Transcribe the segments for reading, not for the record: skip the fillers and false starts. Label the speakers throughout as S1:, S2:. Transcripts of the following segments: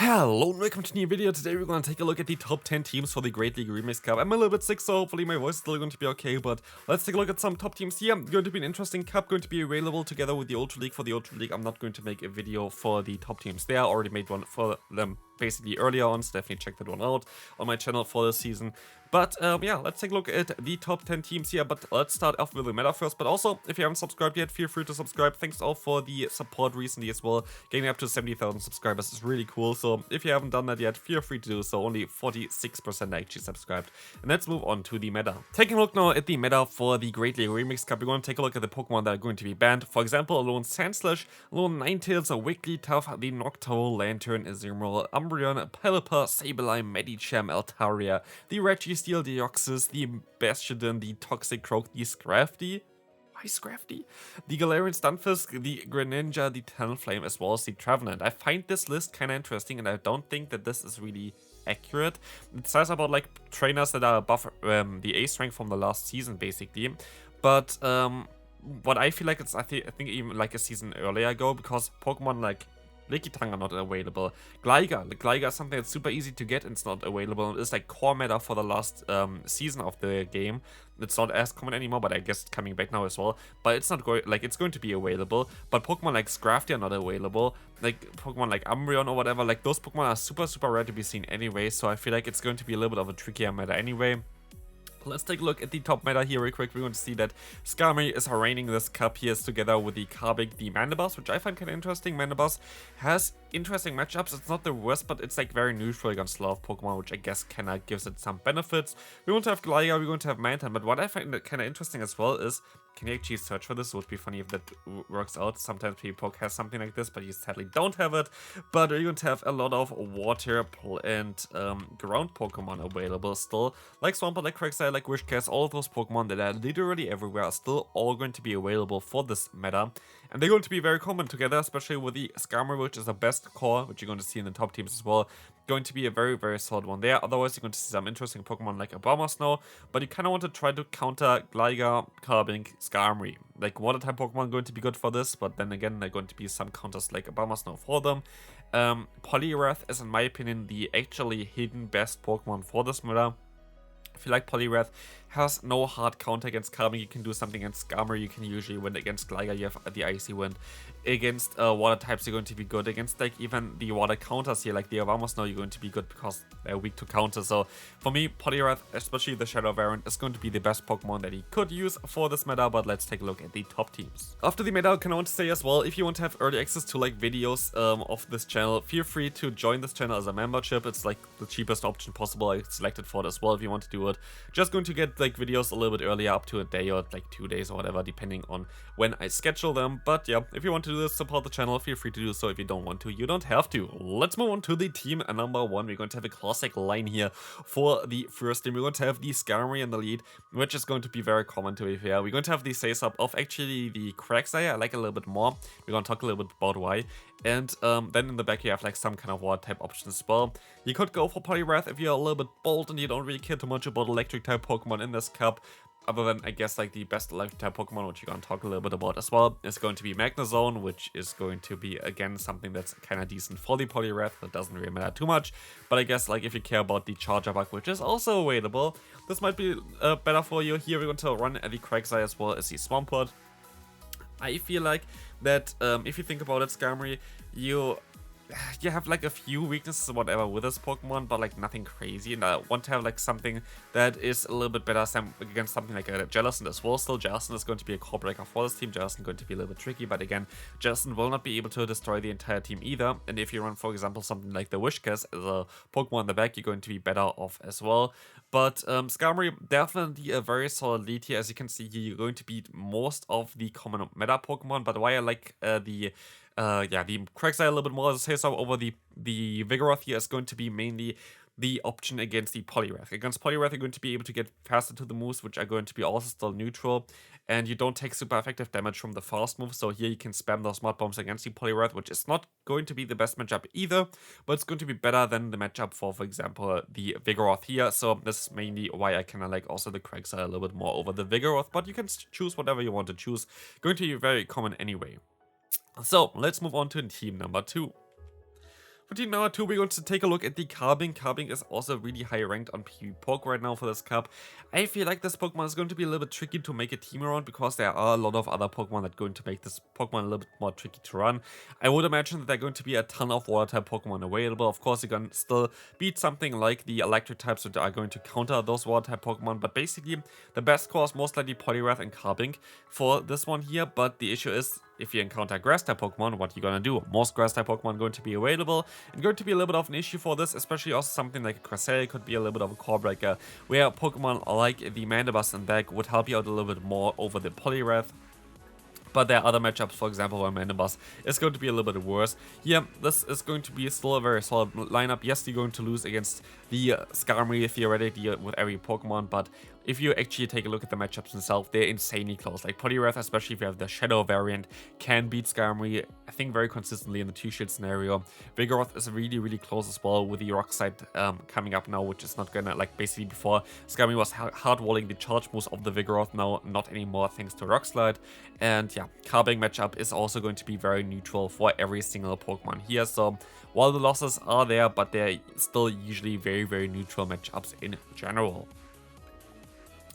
S1: Hello and welcome to a new video. Today we're going to take a look at the top 10 teams for the Great League Remix Cup. I'm a little bit sick, so hopefully my voice is still going to be okay, but let's take a look at some top teams here. Going to be an interesting cup, going to be available together with the Ultra League. For the Ultra League, I'm not going to make a video for the top teams there. I already made one for them basically earlier on, so definitely check that one out on my channel for this season. But yeah, let's take a look at the top 10 teams here, but let's start off with the meta first. But also, if you haven't subscribed yet, feel free to subscribe. Thanks all for the support recently as well. Getting up to 70,000 subscribers is really cool, so if you haven't done that yet, feel free to do so. Only 46% actually subscribed. And let's move on to the meta. Taking a look now at the meta for the Great League Remix Cup, we're going to take a look at the Pokemon that are going to be banned. For example, Alone Sandslash, Alone Ninetales, Wigglytuff, the Noctowl, Lantern, Azumarill, Umbreon, Pelipper, Sableye, Medicham, Altaria, the Registeel, Deoxys, the Bastiodon, the Toxicroak, the Scrafty. Why Scrafty? The Galarian Stunfisk, the Greninja, the Talonflame, as well as the Trevenant. I find this list kind of interesting, and I don't think that this is really accurate. It says about like trainers that are above the Ace rank from the last season, basically. But what I feel like it's I think even like a season earlier ago, because Pokemon like Lickitung are not available. Gligar is something that's super easy to get and it's not available. It's like core meta for the last season of the game. It's not as common anymore, but I guess it's coming back now as well. But it's not going like it's going to be available. But Pokemon like Scrafty are not available. Like Pokemon like Umbreon or whatever, like those Pokemon are super rare to be seen anyway. So I feel like it's going to be a little bit of a trickier meta anyway. Let's take a look at the top meta here real quick. We're going to see that Skarmory is reigning this cup here together with the Carbink, the Mandibuzz, which I find kind of interesting. Mandibuzz has interesting matchups. It's not the worst, but it's like very neutral against a lot of Pokemon, which I guess kind of gives it some benefits. We're going to have Gligar, we're going to have Manton, but what I find kind of interesting as well is, can you actually search for this? It would be funny if that works out. Sometimes Poke has something like this, but you sadly don't have it. But you're going to have a lot of water and ground Pokemon available still, like Swampert, like Quagsire, like Wishcast. All of those Pokemon that are literally everywhere are still all going to be available for this meta. And they're going to be very common together, especially with the Skarmory, which is the best core, which you're going to see in the top teams as well. Going to be a very solid one there. Otherwise, you're going to see some interesting Pokemon like Abomasnow, but you kind of want to try to counter Gligar, Carbink, Skarmory. Like water type Pokemon going to be good for this, but then again, there are going to be some counters like Abomasnow for them. Poliwrath is, in my opinion, the actually hidden best Pokemon for this meta. I feel like Poliwrath has no hard counter against Carbink. You can do something against Skarmory, you can usually win. Against Gligar, you have the Icy Wind. Against water types, you're going to be good. Against like even the water counters here, like the Abomasnow, you're going to be good because they're weak to counter. So for me, Poliwrath, especially the Shadow variant, is going to be the best Pokemon that he could use for this meta. But let's take a look at the top teams. After the meta, I kind of want to say as well, if you want to have early access to like videos of this channel, feel free to join this channel as a membership. It's like the cheapest option possible. I selected for it as well if you want to do it. Just going to get like videos a little bit earlier, up to a day or like 2 days or whatever, depending on when I schedule them. But yeah, if you want to do this, support the channel, feel free to do so. If you don't want to, you don't have to. Let's move on to the team number 1. We're going to have a classic line here for the first team. We're going to have the Skarmory in the lead, which is going to be very common to be fair. We're going to have the Sace-up of actually the Quagsire. I like it a little bit more. We're going to talk a little bit about why. And then in the back you have like some kind of water type options as well. You could go for Poliwrath if you're a little bit bold and you don't really care too much about electric type Pokemon in this cup. Other than, I guess, like the best electric type Pokemon, which you're going to talk a little bit about as well, is going to be Magnezone, which is going to be, again, something that's kind of decent for the Poliwrath. That doesn't really matter too much. But I guess, like, if you care about the Charger Bug, which is also available, this might be better for you. Here we're going to run the Quagsire as well as the Swampert. I feel like that if you think about it, Skarmory, you have like a few weaknesses or whatever with this Pokemon, but like nothing crazy. And I want to have like something that is a little bit better against something like a Jellicent as well. Still, Jellicent is going to be a core breaker for this team. Jellicent is going to be a little bit tricky, but again, Jellicent will not be able to destroy the entire team either. And if you run, for example, something like the Wishcast as a Pokemon in the back, you're going to be better off as well. But Skarmory, definitely a very solid lead here. As you can see here, you're going to beat most of the common meta Pokemon. But why I like the Quagsire a little bit more, as I say so, over the Vigoroth here is going to be mainly the option against the Poliwrath. Against Poliwrath, you're going to be able to get faster to the moves, which are going to be also still neutral, and you don't take super effective damage from the fast moves, so here you can spam those Mud Bombs against the Poliwrath, which is not going to be the best matchup either, but it's going to be better than the matchup for example, the Vigoroth here. So this is mainly why I kind of like also the Quagsire a little bit more over the Vigoroth, but you can choose whatever you want to choose. Going to be very common anyway. So let's move on to team number 2. For team number 2, we're going to take a look at the Carbink. Carbink is also really high ranked on PvPoke right now for this cup. I feel like this Pokemon is going to be a little bit tricky to make a team around because there are a lot of other Pokemon that are going to make this Pokemon a little bit more tricky to run. I would imagine that there are going to be a ton of water-type Pokemon available. Of course, you can still beat something like the electric types that are going to counter those water-type Pokemon, but basically the best core is most likely Poliwrath and Carbink for this one here, but the issue is if you encounter grass-type Pokemon, what are you gonna do? Most grass-type Pokemon going to be available, and going to be a little bit of an issue for this, especially also something like a Cresselia could be a little bit of a core breaker, where Pokemon like the Mandibuzz and Bag would help you out a little bit more over the Poliwrath. But there are other matchups, for example, where Mandibuzz is going to be a little bit worse. Here, this is going to be still a very solid lineup. Yes, you're going to lose against the Skarmory theoretically with every Pokemon, but if you actually take a look at the matchups themselves, they're insanely close. Like Poliwrath, especially if you have the Shadow variant, can beat Skarmory, I think, very consistently in the 2-shield scenario. Vigoroth is really, really close as well with the Rock side coming up now, which is not gonna, like, basically before Skarmory was hard-walling the charge moves of the Vigoroth, now not anymore thanks to Rock Slide. And yeah, Carbink matchup is also going to be very neutral for every single Pokemon here. So while the losses are there, but they're still usually very, very neutral matchups in general.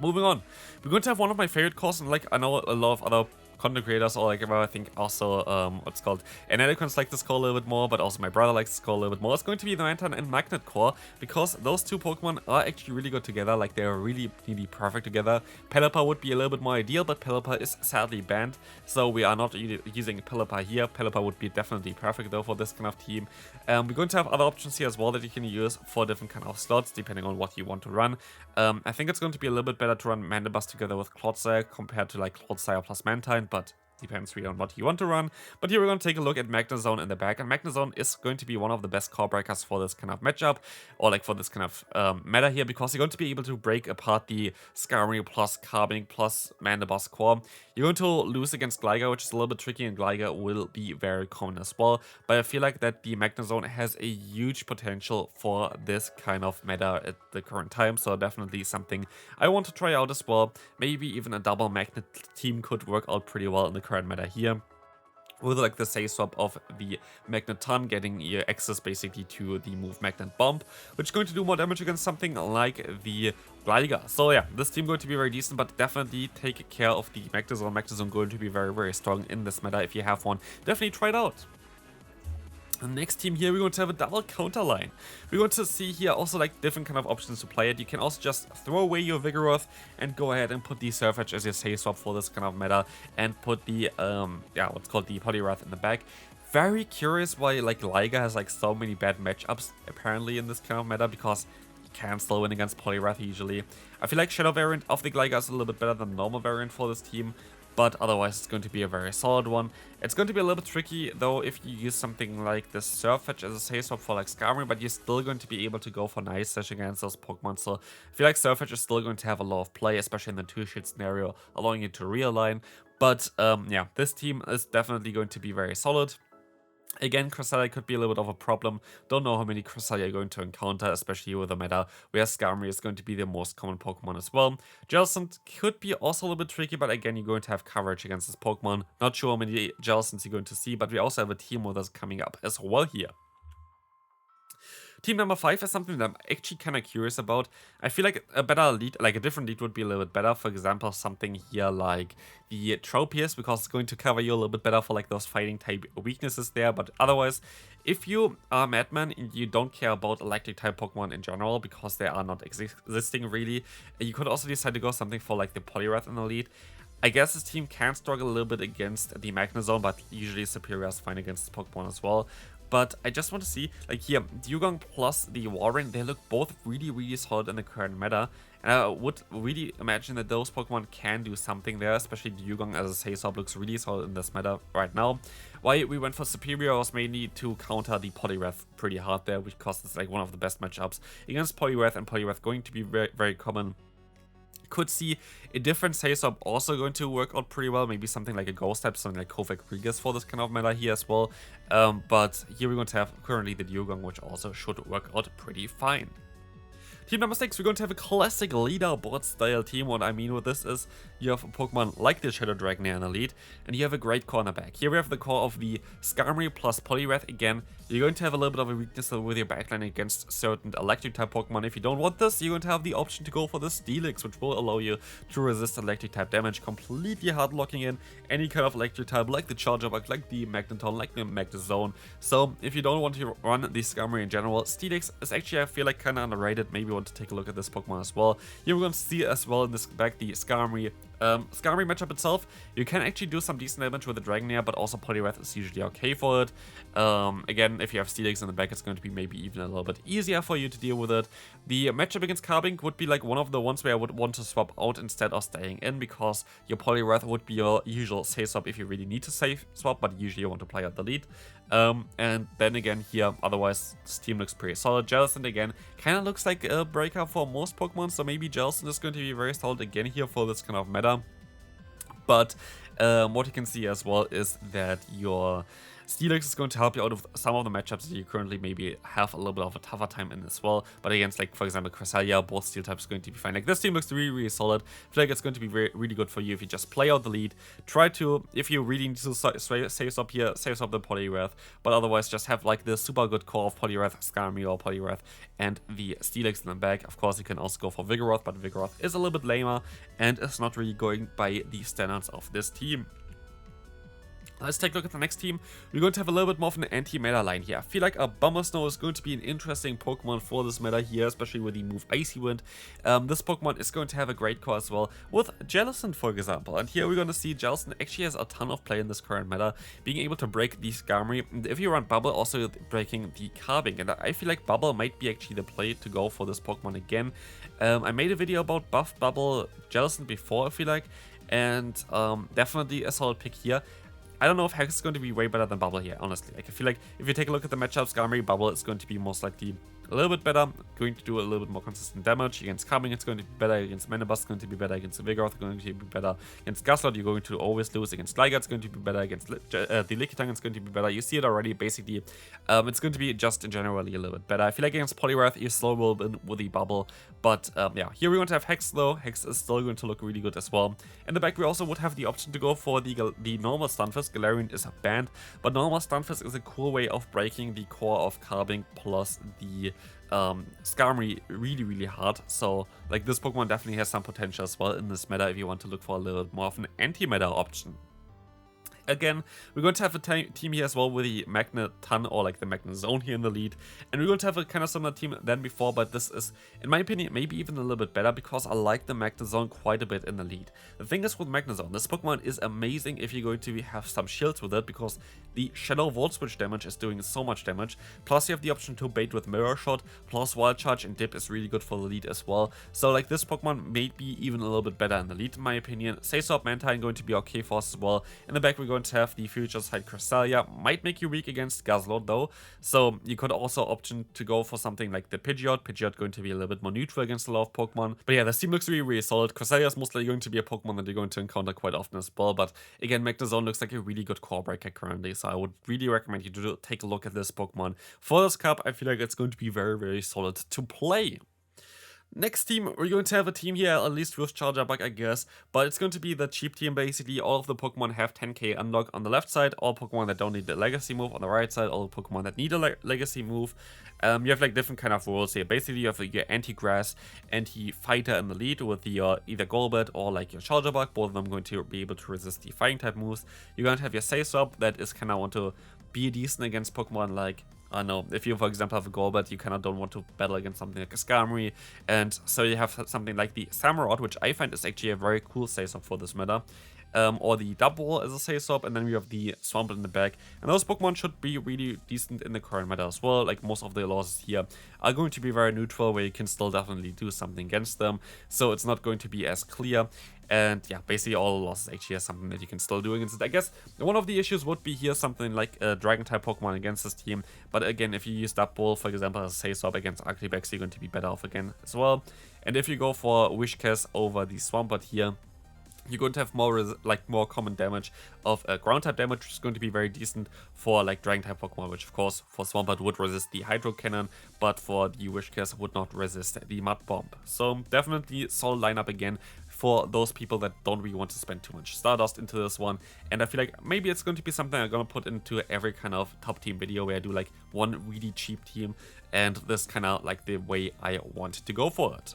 S1: Moving on, we're going to have one of my favorite cores, and like I know a lot of other content creators, or like I think also what's called Analycons like this core a little bit more, but also my brother likes this core a little bit more. It's going to be the Lantern and Magnet core, because those two Pokemon are actually really good together. Like they're really perfect together. Pelipper would be a little bit more ideal, but Pelipper is sadly banned, so we are not using Pelipper here. Pelipper would be definitely perfect though for this kind of team. We're going to have other options here as well that you can use for different kind of slots depending on what you want to run. I think it's going to be a little bit better to run Mandibuzz together with Clodsire compared to like Clodsire plus Mantine, but depends really on what you want to run. But here we're going to take a look at Magnezone in the back, and Magnezone is going to be one of the best core breakers for this kind of matchup, or like for this kind of meta here, because you're going to be able to break apart the Skarmory plus Carbink plus Mandibuzz core. You're going to lose against Gligar, which is a little bit tricky, and Gligar will be very common as well, but I feel like that the Magnezone has a huge potential for this kind of meta at the current time, so definitely something I want to try out as well. Maybe even a double Magnet team could work out pretty well in the current meta here, with like the say swap of the Magneton getting your access basically to the move Magnet Bomb, which is going to do more damage against something like the Gligar. So yeah, this team going to be very decent, but definitely take care of the Magnezone. Magnezone going to be very, very strong in this meta. If you have one, definitely try it out. The next team here, we're going to have a double counter line. We're going to see here also like different kind of options to play it. You can also just throw away your Vigoroth and go ahead and put the Surfetch as your say swap for this kind of meta, and put the what's called the Poliwrath in the back. Very curious why like Gligar has like so many bad matchups apparently in this kind of meta, because you can still win against Poliwrath usually. I feel like Shadow variant of the Gligar is a little bit better than normal variant for this team, but otherwise it's going to be a very solid one. It's going to be a little bit tricky though if you use something like the Surfetch as a say swap for like Skarmory, but you're still going to be able to go for Nice Slash against those Pokemon, so I feel like Surfetch is still going to have a lot of play, especially in the 2-shield scenario, allowing you to realign. But yeah, this team is definitely going to be very solid. Again, Cresselia could be a little bit of a problem. Don't know how many Cresselia you're going to encounter, especially with the meta where Skarmory is going to be the most common Pokemon as well. Jellicent could be also a little bit tricky, but again, you're going to have coverage against this Pokemon. Not sure how many Jellicents you're going to see, but we also have a team with us coming up as well here. Team number 5 is something that I'm actually kind of curious about. I feel like a better lead, like a different lead would be a little bit better. For example, something here like the Tropius, because it's going to cover you a little bit better for like those fighting type weaknesses there. But otherwise, if you are Madman and you don't care about electric type Pokemon in general, because they are not existing really, you could also decide to go something for like the Poliwrath in the lead. I guess this team can struggle a little bit against the Magnezone, but usually Superior is fine against this Pokemon as well. But I just want to see, like here, Dewgong plus the Warren, they look both really, really solid in the current meta. And I would really imagine that those Pokemon can do something there, especially Dewgong as a say swap looks really solid in this meta right now. Why we went for Superior was mainly to counter the Poliwrath pretty hard there, because it's like one of the best matchups against Poliwrath, and Poliwrath going to be very, very common. Could see a different say swap also going to work out pretty well. Maybe something like a Ghost type, something like Kovac Regas for this kind of meta here as well. But here we're going to have currently the Dewgong, which also should work out pretty fine. Team number 6, we're going to have a classic leaderboard style team. What I mean with this is you have a Pokemon like the Shadow Dragonair in the lead, and you have a great cornerback. Here we have the core of the Skarmory plus Poliwrath. Again, you're going to have a little bit of a weakness with your backline against certain electric type Pokemon. If you don't want this, you're going to have the option to go for the Steelix, which will allow you to resist electric type damage, completely hard locking in any kind of electric type like the Charger Bug, like the Magneton, like the Magnezone. So if you don't want to run the Skarmory in general, Steelix is actually, I feel like, kind of underrated. Maybe you want to take a look at this Pokemon as well. Here we're going to see as well in this back the Skarmory matchup itself. You can actually do some decent damage with the Dragonair, but also Poliwrath is usually okay for it. Again, if you have Steelix in the back, it's going to be maybe even a little bit easier for you to deal with it. The matchup against Carbink would be like one of the ones where I would want to swap out instead of staying in, because your Poliwrath would be your usual safe swap if you really need to safe swap, but usually you want to play out the lead. And then again here, otherwise this team looks pretty solid. Jellicent again kind of looks like a breaker for most Pokemon, so maybe Jellicent is going to be very solid again here for this kind of meta. But what you can see as well is that your Steelix is going to help you out of some of the matchups that you currently maybe have a little bit of a tougher time in as well. But against, like, for example, Cresselia, both steel types are going to be fine. Like, this team looks really, really solid. I feel like it's going to be really good for you if you just play out the lead. Try to, if you really need to save up here, save up the Poliwrath. But otherwise, just have, like, the super good core of Poliwrath, Skarmory, or Poliwrath, and the Steelix in the back. Of course, you can also go for Vigoroth, but Vigoroth is a little bit lamer and is not really going by the standards of this team. Let's take a look at the next team. We're going to have a little bit more of an anti-meta line here. I feel like a Bombersnow is going to be an interesting Pokemon for this meta here, especially with the move Icy Wind. This Pokemon is going to have a great core as well, with Jellicent, for example. And here we're going to see Jellicent actually has a ton of play in this current meta, being able to break the Skarmory. And if you run Bubble, also breaking the Carbink. And I feel like Bubble might be actually the play to go for this Pokemon again. I made a video about Buff Bubble Jellicent before, I feel like, and definitely a solid pick here. I don't know if Hex is going to be way better than Bubble here, honestly. Like, I feel like if you take a look at the matchup, Skarmory, Bubble is going to be most likely a little bit better, going to do a little bit more consistent damage. Against Carbink, it's going to be better. Against Manabuzz, it's going to be better. Against Vigoroth, it's going to be better. Against Guslord, you're going to always lose. Against Gligar, it's going to be better. Against the Lickitung, it's going to be better. You see it already, basically. It's going to be just generally a little bit better. I feel like against Poliwrath, you slow will with the Bubble. But yeah, here we're going to have Hex though. Hex is still going to look really good as well. In the back, we also would have the option to go for the normal Stunfisk. Galarian is a banned, but normal Stunfisk is a cool way of breaking the core of Carbink plus the Skarmory really, really hard. So, like, this Pokemon definitely has some potential as well in this meta if you want to look for a little bit more of an anti-meta option. Again, we're going to have a team here as well with the Magneton or like the Magnezone here in the lead. And we're going to have a kind of similar team than before, but this is, in my opinion, maybe even a little bit better because I like the Magnezone quite a bit in the lead. The thing is with Magnezone, this Pokemon is amazing if you're going to have some shields with it because the Shadow Volt Switch damage is doing so much damage. Plus you have the option to bait with Mirror Shot, plus Wild Charge and Dip is really good for the lead as well. So like this Pokemon may be even a little bit better in the lead in my opinion. Sayswap Mantine going to be okay for us as well. In the back we're going to have the Future Sight Cresselia, might make you weak against Guzzlord though, so you could also option to go for something like the Pidgeot. Pidgeot going to be a little bit more neutral against a lot of Pokemon, but yeah, this team looks really, really solid. Cresselia is mostly going to be a Pokemon that you're going to encounter quite often as well, but again, Magnezone looks like a really good core breaker currently, so I would really recommend you to take a look at this Pokemon. For this cup, I feel like it's going to be very, very solid to play. Next team, we're going to have a team here, at least with Charger Bug, I guess, but it's going to be the cheap team, basically. All of the Pokemon have 10k unlock on the left side, all Pokemon that don't need the Legacy move on the right side, all the Pokemon that need a Legacy move. You have like different kind of roles here. Basically, you have your anti-grass, anti-fighter in the lead with your either Golbat or like your Charger Bug, both of them going to be able to resist the fighting type moves. You're going to have your Safe Swap that is kind of want to be decent against Pokemon like, I don't know, if you, for example, have a Golbat, you kind of don't want to battle against something like a Skarmory, and so you have something like the Samurott, which I find is actually a very cool Safe-Swap for this meta, or the Double as a Safe-Swap, and then we have the Swampert in the back, and those Pokemon should be really decent in the current meta as well. Like, most of the losses here are going to be very neutral, where you can still definitely do something against them, so it's not going to be as clear. And yeah, basically all the losses actually has something that you can still do against it. I guess one of the issues would be here something like a Dragon-type Pokemon against this team. But again, if you use that Bull, for example, as a Safe-Swap against Arctibex, you're going to be better off again as well. And if you go for Wishcast over the Swampert here, you're going to have more common damage of ground type damage, which is going to be very decent for like dragon type Pokemon, which of course for Swampert would resist the Hydro Cannon, but for the Wishcase would not resist the Mud Bomb. So definitely solid lineup again for those people that don't really want to spend too much Stardust into this one. And I feel like maybe it's going to be something I'm gonna put into every kind of top team video where I do like one really cheap team, and this kind of like the way I want to go for it.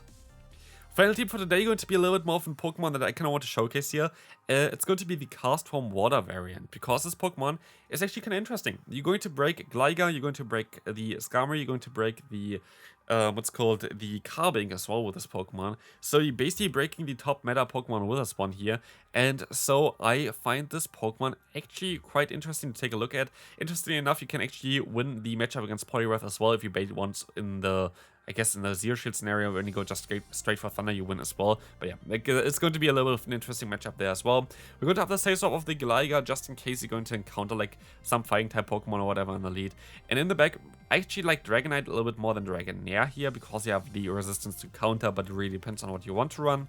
S1: Final team for today going to be a little bit more of a Pokemon that I kind of want to showcase here. It's going to be the Cast Form Water variant, because this Pokemon is actually kind of interesting. You're going to break Gligar, you're going to break the Skarmory, you're going to break the what's called the Carbink as well with this Pokemon. So you're basically breaking the top meta Pokemon with this one here. And so I find this Pokemon actually quite interesting to take a look at. Interestingly enough, you can actually win the matchup against Poliwrath as well if you bait once in the, I guess in the Zero Shield scenario, when you go just straight for Thunder, you win as well. But yeah, like, it's going to be a little bit of an interesting matchup there as well. We're going to have the save swap of the Gligar just in case you're going to encounter like some fighting type Pokemon or whatever in the lead. And in the back, I actually like Dragonite a little bit more than Dragonair here, because you have the resistance to counter, but it really depends on what you want to run.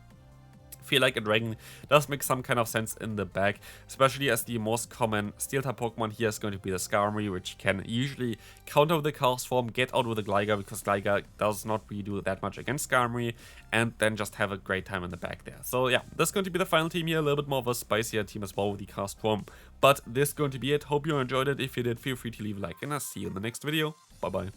S1: Feel like a Dragon does make some kind of sense in the back, especially as the most common steel type Pokemon here is going to be the Skarmory, which can usually counter with the Cast Form, get out with the Gligar, because Gligar does not really do that much against Skarmory, and then just have a great time in the back there. So yeah, this is going to be the final team here, a little bit more of a spicier team as well with the Cast Form, but this is going to be it. Hope you enjoyed it. If you did, feel free to leave a like, and I'll see you in the next video. Bye bye.